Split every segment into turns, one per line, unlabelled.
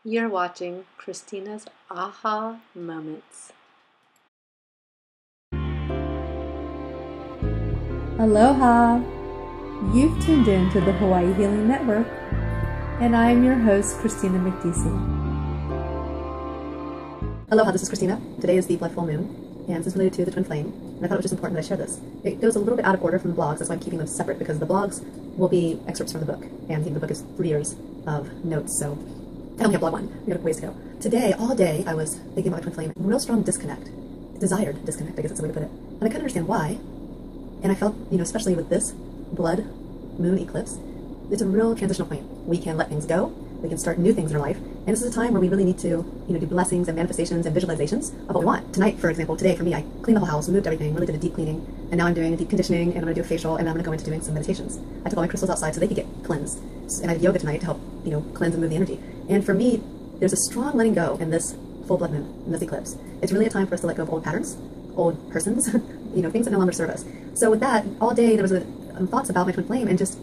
You're watching Kristina's Aha Moments.
Aloha! You've tuned in to the Hawaii Healing Network, and I'm your host, Kristina Mekdeci.
Aloha, this is Kristina. Today is the blood full moon, and this is related to the twin flame, and I thought it was just important that I share this. It goes a little bit out of order from the blogs, that's why I'm keeping them separate, because the blogs will be excerpts from the book, and the book is 3 years of notes, so I only have blog 1. We got a ways to go. Today, all day, I was thinking about my twin flame, real strong disconnect, desired disconnect, I guess that's the way to put it, and I couldn't understand why, and I felt, especially with this blood moon eclipse, it's a real transitional point. We can let things go, we can start new things in our life, and this is a time where we really need to, do blessings and manifestations and visualizations of what we want. Tonight, for example, today for me, I cleaned the whole house, moved everything, really did a deep cleaning, and now I'm doing a deep conditioning, and I'm going to do a facial, and I'm going to go into doing some meditations. I took all my crystals outside so they could get cleansed, and I did yoga tonight to help, cleanse and move the energy. And for me, there's a strong letting go in this full blood moon, in this eclipse. It's really a time for us to let go of old patterns, old persons, things that no longer serve us. So with that, all day there was thoughts about my twin flame, and I just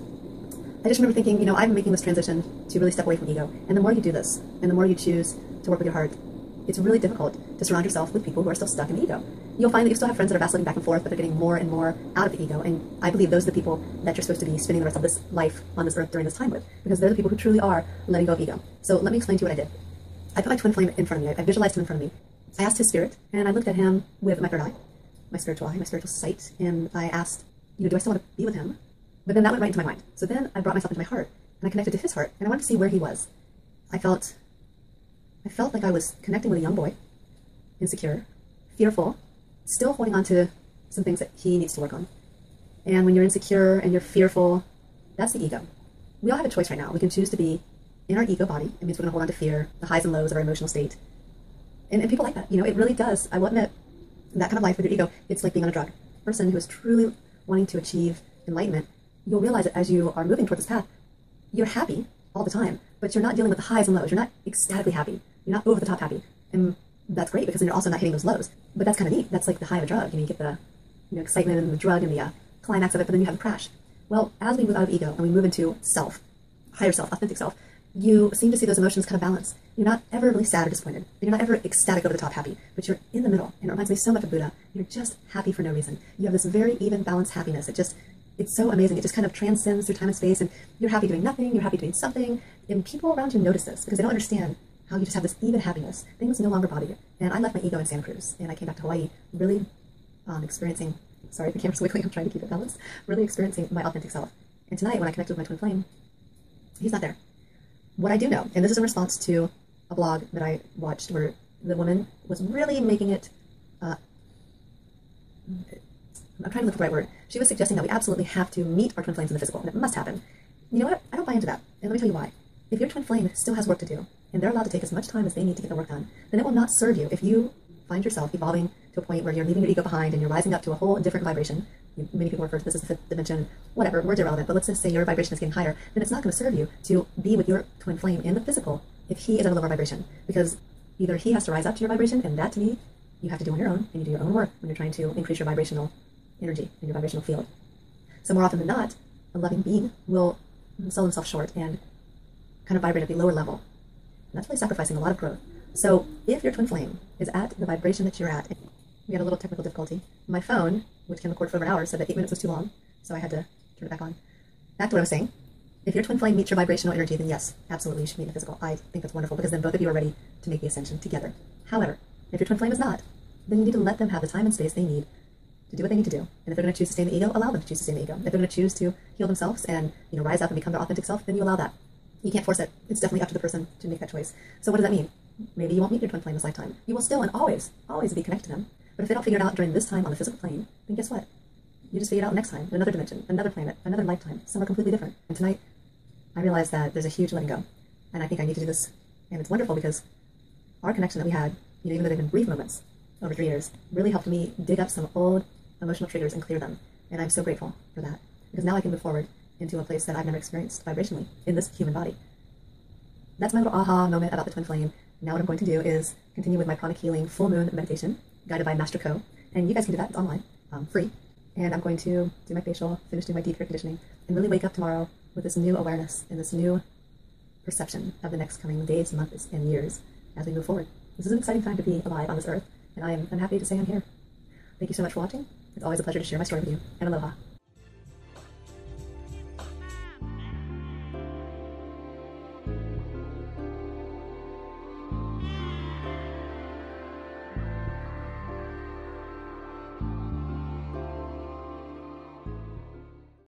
remember thinking, I'm making this transition to really step away from ego. And the more you do this, and the more you choose to work with your heart, it's really difficult to surround yourself with people who are still stuck in the ego. You'll find that you still have friends that are vacillating back and forth, but they're getting more and more out of the ego. And I believe those are the people that you're supposed to be spending the rest of this life on this earth during this time with, because they're the people who truly are letting go of ego. So let me explain to you what I did. I put my twin flame in front of me. I visualized him in front of me. I asked his spirit, and I looked at him with my third eye, my spiritual eye, my spiritual sight, and I asked, do I still want to be with him? But then that went right into my mind. So then I brought myself into my heart, and I connected to his heart, and I wanted to see where he was. I felt like I was connecting with a young boy, insecure, fearful, still holding on to some things that he needs to work on. And when you're insecure and you're fearful, that's the ego. We all have a choice right now. We can choose to be in our ego body. It means we're going to hold on to fear, the highs and lows of our emotional state. And people like that. It really does. I will admit, that kind of life with your ego, it's like being on a drug. A person who is truly wanting to achieve enlightenment, you'll realize that as you are moving toward this path, you're happy all the time, but you're not dealing with the highs and lows. You're not ecstatically happy. You're not over the top happy. And that's great, because then you're also not hitting those lows. But that's kind of neat. That's like the high of a drug. You get the excitement and the drug and the climax of it, but then you have a crash. Well, as we move out of ego and we move into self, higher self, authentic self, you seem to see those emotions kind of balance. You're not ever really sad or disappointed. You're not ever ecstatic over the top happy, but you're in the middle. And it reminds me so much of Buddha. You're just happy for no reason. You have this very even, balanced happiness. It's so amazing. It just kind of transcends through time and space, and you're happy doing nothing, you're happy doing something, and people around you notice this because they don't understand how you just have this even happiness. Things no longer bother you. And I left my ego in Santa Cruz, and I came back to Hawaii really experiencing, sorry, the camera's wiggling, I'm trying to keep it balanced, really experiencing my authentic self. And tonight, when I connected with my twin flame, he's not there. What I do know, and this is in response to a blog that I watched where the woman was really making it, I'm trying to look for the right word. She was suggesting that we absolutely have to meet our twin flames in the physical, and it must happen. You know what? I don't buy into that, and let me tell you why. If your twin flame still has work to do, and they're allowed to take as much time as they need to get the work done, then it will not serve you if you find yourself evolving to a point where you're leaving your ego behind and you're rising up to a whole different vibration. Many people refer to this as the fifth dimension, whatever, words are irrelevant, but let's just say your vibration is getting higher, then it's not going to serve you to be with your twin flame in the physical if he is at a lower vibration, because either he has to rise up to your vibration, and that to me, you have to do on your own, and you do your own work when you're trying to increase your vibrational energy in your vibrational field. So more often than not, a loving being will sell himself short and kind of vibrate at the lower level. And that's really sacrificing a lot of growth. So if your twin flame is at the vibration that you're at, we had a little technical difficulty. My phone, which can record for over an hour, said that 8 minutes was too long, so I had to turn it back on. Back to what I was saying. If your twin flame meets your vibrational energy, then yes, absolutely you should meet in the physical. I think that's wonderful, because then both of you are ready to make the ascension together. However, if your twin flame is not, then you need to let them have the time and space they need to do what they need to do. And if they're going to choose to stay in the ego, allow them to choose to stay in the ego. If they're going to choose to heal themselves and rise up and become their authentic self, then you allow that. You can't force it. It's definitely up to the person to make that choice. So what does that mean? Maybe you won't meet your twin flame this lifetime. You will still and always be connected to them. But if they don't figure it out during this time on the physical plane, then guess what? You just figure it out next time, in another dimension, another planet, another lifetime, somewhere completely different. And tonight, I realized that there's a huge letting go. And I think I need to do this. And it's wonderful because our connection that we had, even though they've been brief moments over 3 years, really helped me dig up some old emotional triggers and clear them. And I'm so grateful for that, because now I can move forward into a place that I've never experienced vibrationally in this human body. That's my little aha moment about the twin flame. Now what I'm going to do is continue with my pranic healing full moon meditation guided by Master Co. And you guys can do that. It's online, free. And I'm going to do my facial, finish doing my deep hair conditioning, and really wake up tomorrow with this new awareness and this new perception of the next coming days, months, and years as we move forward. This is an exciting time to be alive on this earth, and I'm happy to say I'm here. Thank you so much for watching. It's always a pleasure to share my story with you, and aloha.